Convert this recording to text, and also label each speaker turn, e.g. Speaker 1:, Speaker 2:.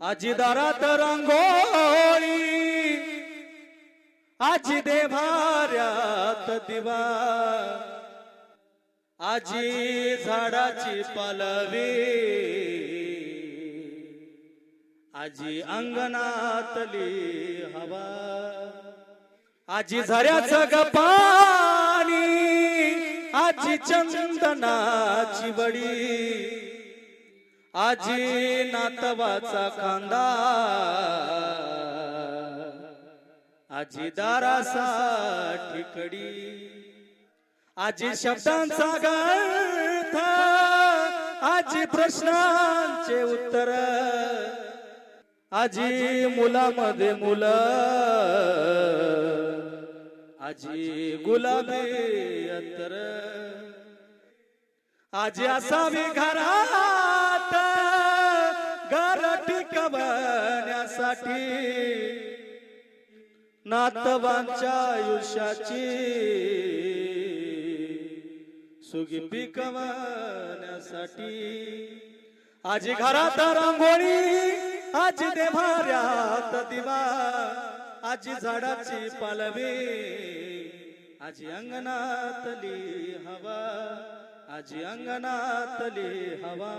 Speaker 1: आजी दारात रांगोळी, आजी देभाऱ्यात दिवा, आजी झाडाची पालवी, आजी अंगणातली हवा, आजी झऱ्याचं ग पाणी, आजी चंदनाची बडी, आजी नातवाचा कांदा, आजी दारासाठी कडी, आजी शब्दांचा गर्थ, आजी प्रश्नांचे उत्तर, आजी मुलामध्ये मुलं, आजी गुलाबी अंतर, आजी असावी घरात घर टिकवण्यासाठी, नातवांच्या आयुष्याची सुगी पिकवण्यासाठी, आजी घरात रांगोळी, आजी देभाऱ्यात दिवा, आजी झाडाची पालवी, आजी अंगणातली हवा, आजी अंगणातली हवा.